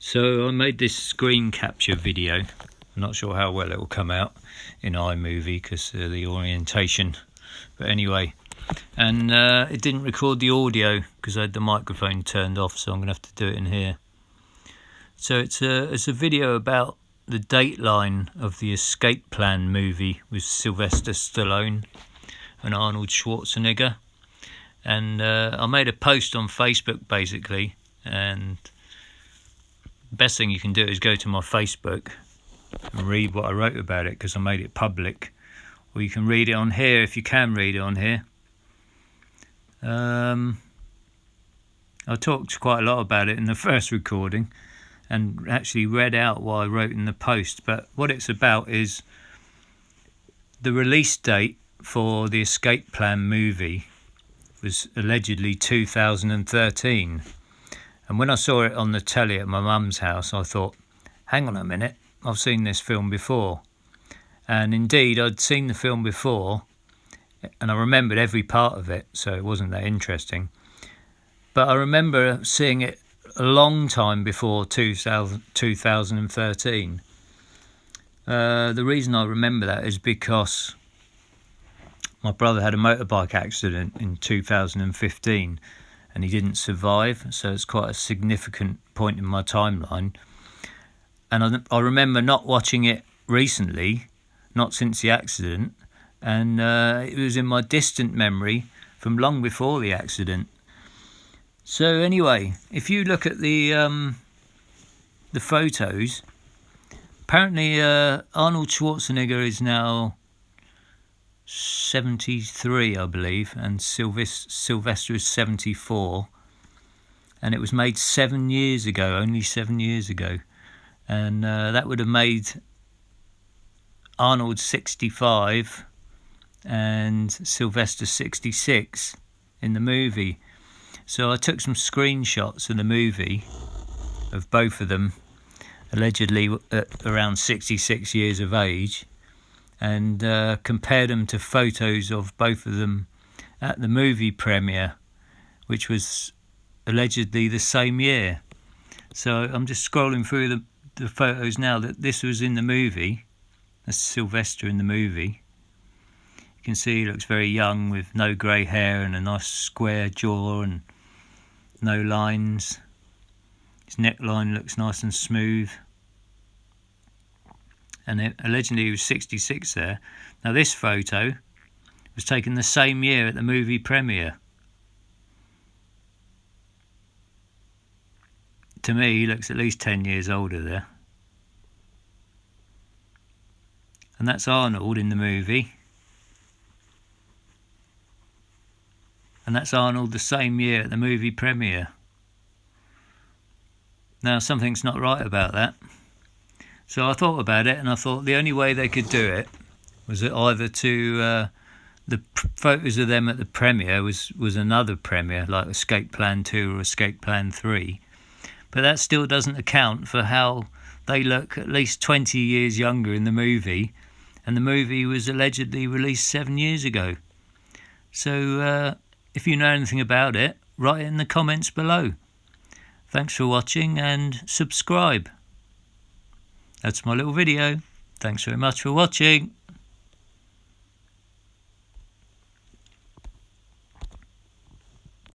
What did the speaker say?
So I made this screen capture video. I'm not sure how well it will come out in iMovie because of the orientation, but anyway, and it didn't record the audio because I had the microphone turned off, so I'm gonna have to do it in here. So it's a video about the dateline of the Escape Plan movie with Sylvester Stallone and Arnold Schwarzenegger, and I made a post on Facebook basically, and the best thing you can do is go to my Facebook and read what I wrote about it because I made it public, or you can read it on here if you can read it on here. I talked quite a lot about it in the first recording and actually read out what I wrote in the post, but what it's about is the release date for the Escape Plan movie was allegedly 2013. And when I saw it on the telly at my mum's house, I thought, hang on a minute, I've seen this film before. And indeed, I'd seen the film before, and I remembered every part of it, so it wasn't that interesting. But I remember seeing it a long time before 2013. The reason I remember that is because my brother had a motorbike accident in 2015, and he didn't survive, so it's quite a significant point in my timeline. And I remember not watching it recently, not since the accident, and it was in my distant memory from long before the accident. So anyway, if you look at the photos, apparently Arnold Schwarzenegger is now 73, I believe, and Sylvester is 74, and it was made 7 years ago, only 7 years ago, and that would have made Arnold 65 and Sylvester 66 in the movie. So I took some screenshots of the movie of both of them, allegedly at around 66 years of age, and compared them to photos of both of them at the movie premiere, which was allegedly the same year. So I'm just scrolling through the photos now that this was in the movie. That's Sylvester in the movie. You can see he looks very young with no grey hair and a nice square jaw and no lines. His neckline looks nice and smooth. And allegedly he was 66 there. Now this photo was taken the same year at the movie premiere. To me, he looks at least 10 years older there. And that's Arnold in the movie. And that's Arnold the same year at the movie premiere. Now something's not right about that. So I thought about it, and I thought the only way they could do it was that either to the photos of them at the premiere was another premiere, like Escape Plan 2 or Escape Plan 3. But that still doesn't account for how they look at least 20 years younger in the movie, and the movie was allegedly released 7 years ago. So if you know anything about it, write it in the comments below. Thanks for watching, and subscribe. That's my little video. Thanks very much for watching.